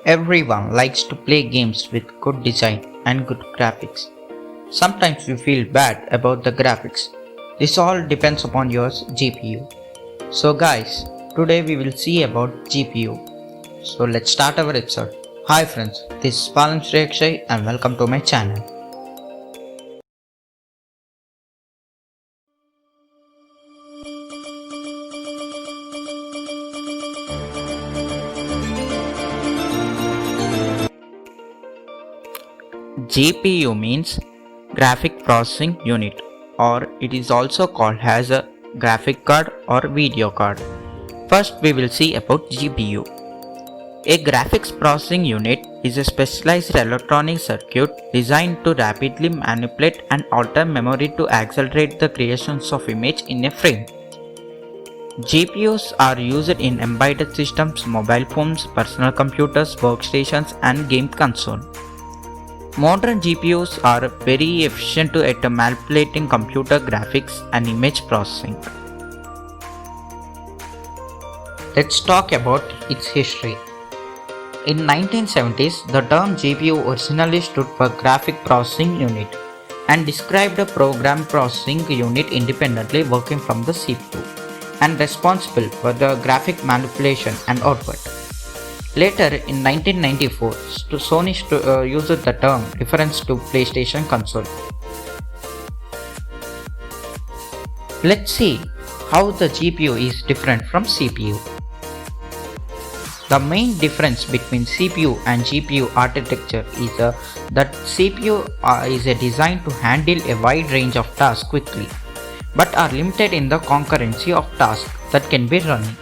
Everyone likes to play games with good design and good graphics. Sometimes we feel bad about the graphics. This all depends upon your GPU. So guys, today we will see about GPU. So let's start our episode. Hi friends, this is Palam Srekshay and welcome to my channel. GPU means Graphic Processing Unit, or it is also called as a graphic card or video card. First we will see about GPU. A graphics processing unit is a specialized electronic circuit designed to rapidly manipulate and alter memory to accelerate the creations of image in a frame. GPUs are used in embedded systems, mobile phones, personal computers, workstations and game console. Modern GPUs are very efficient at manipulating computer graphics and image processing. Let's talk about its history. In 1970s, the term GPU originally stood for Graphic Processing Unit and described a program processing unit independently working from the CPU and responsible for the graphic manipulation and output. Later, in 1994, Sony used the term reference to PlayStation console. Let's see how the GPU is different from CPU. The main difference between CPU and GPU architecture is that CPU is designed to handle a wide range of tasks quickly, but are limited in the concurrency of tasks that can be running.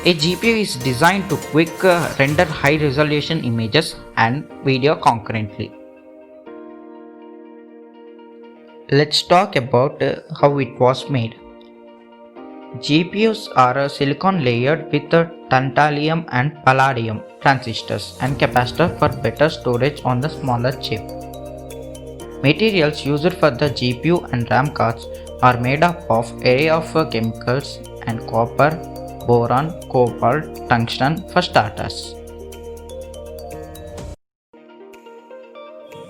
A GPU is designed to quick render high resolution images and video concurrently. Let's talk about how it was made. GPUs are silicon layered with tantalum and palladium transistors and capacitor for better storage on the smaller chip. Materials used for the GPU and RAM cards are made up of array of chemicals and copper, boron, cobalt, tungsten for starters.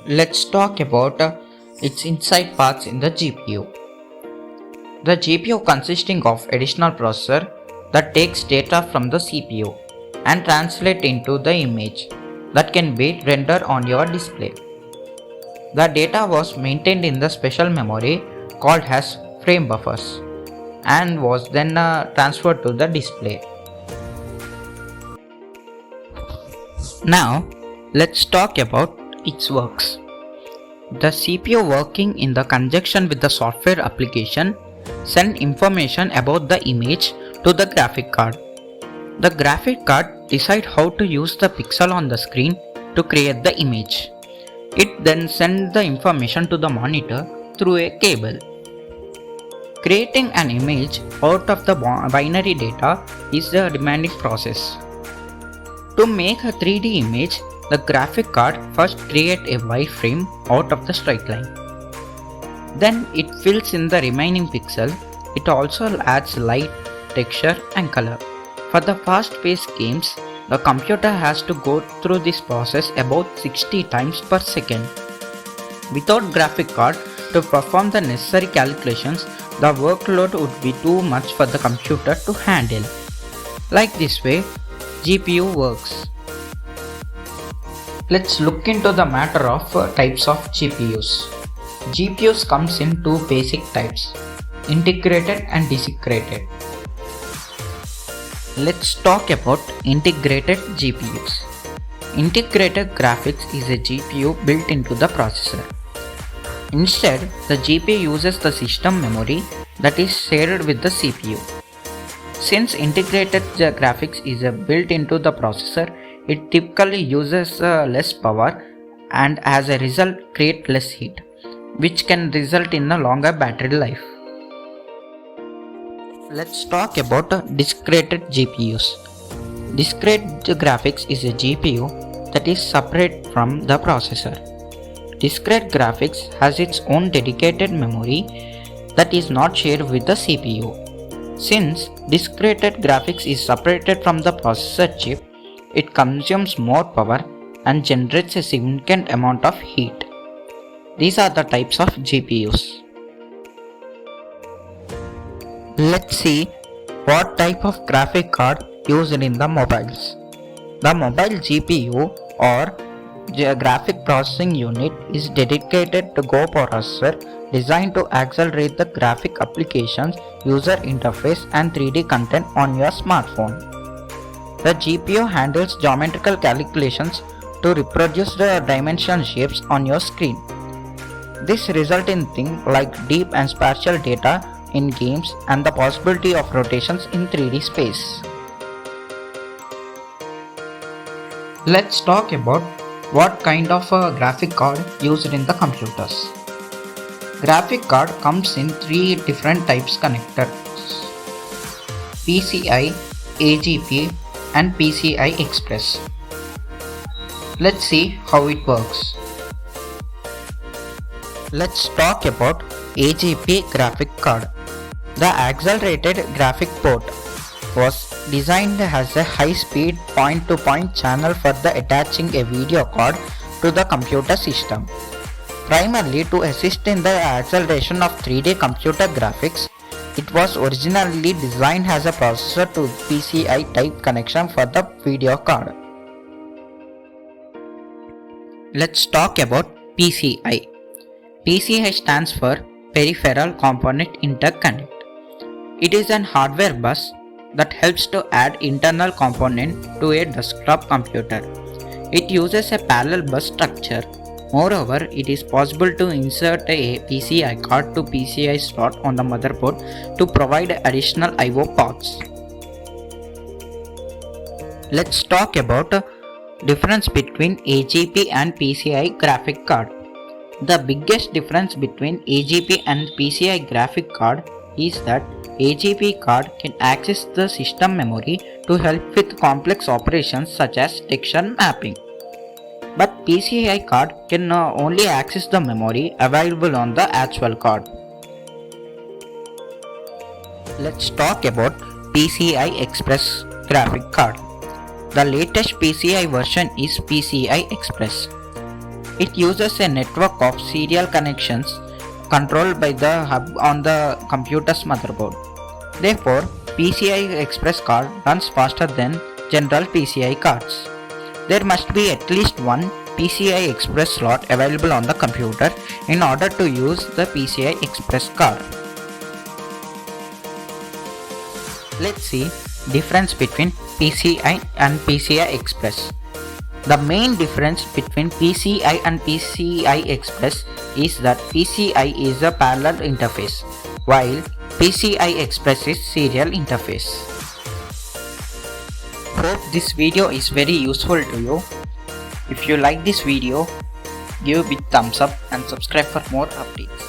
Let's talk about its inside parts in the GPU. The GPU consisting of additional processor that takes data from the CPU and translate into the image that can be rendered on your display. The data was maintained in the special memory called as frame buffers and was then transferred to the display. Now let's talk about its works. The CPU working in the conjunction with the software application send information about the image to the graphic card. The graphic card decide how to use the pixel on the screen to create the image. It then sends the information to the monitor through a cable. Creating an image out of the binary data is a demanding process. To make a 3D image, the graphic card first creates a wireframe out of the straight line. Then it fills in the remaining pixel. It also adds light, texture and color. For the fast-paced games, the computer has to go through this process about 60 times per second. Without graphic card to perform the necessary calculations, the workload would be too much for the computer to handle. Like this way, GPU works. Let's look into the matter of types of GPUs. GPUs comes in two basic types, integrated and disintegrated. Let's talk about integrated GPUs. Integrated graphics is a GPU built into the processor. Instead, the GPU uses the system memory that is shared with the CPU. Since integrated graphics is built into the processor, it typically uses less power and as a result create less heat, which can result in a longer battery life. Let's talk about discrete GPUs. Discrete graphics is a GPU that is separate from the processor. Discrete graphics has its own dedicated memory that is not shared with the CPU. Since discrete graphics is separated from the processor chip, it consumes more power and generates a significant amount of heat. These are the types of GPUs. Let's see what type of graphic card used in the mobiles. The mobile GPU or graphic processing unit is dedicated to Go processor designed to accelerate the graphic applications, user interface and 3D content on your smartphone. The GPU handles geometrical calculations to reproduce the dimensional shapes on your screen. This results in things like deep and spatial data in games and the possibility of rotations in 3D space. Let's talk about what kind of a graphic card used in the computers. Graphic card comes in three different types connectors: PCI, AGP and PCI Express. Let's see how it works. Let's talk about AGP graphic card. The accelerated graphic port was designed as a high-speed point-to-point channel for the attaching a video card to the computer system. Primarily to assist in the acceleration of 3D computer graphics, it was originally designed as a processor to PCI type connection for the video card. Let's talk about PCI. PCI stands for Peripheral Component Interconnect. It is an hardware bus that helps to add internal component to a desktop computer. It uses a parallel bus structure. Moreover, it is possible to insert a PCI card to PCI slot on the motherboard to provide additional I/O ports. Let's talk about the difference between AGP and PCI graphic card. The biggest difference between AGP and PCI graphic card is that AGP card can access the system memory to help with complex operations such as texture mapping. But PCI card can only access the memory available on the actual card. Let's talk about PCI Express graphic card. The latest PCI version is PCI Express. It uses a network of serial connections controlled by the hub on the computer's motherboard. Therefore, PCI Express card runs faster than general PCI cards. There must be at least one PCI Express slot available on the computer in order to use the PCI Express card. Let's see difference between PCI and PCI Express. The main difference between PCI and PCI Express is that PCI is a parallel interface, while PCI Express is serial interface. Hope this video is very useful to you. If you like this video, give a big thumbs up and subscribe for more updates.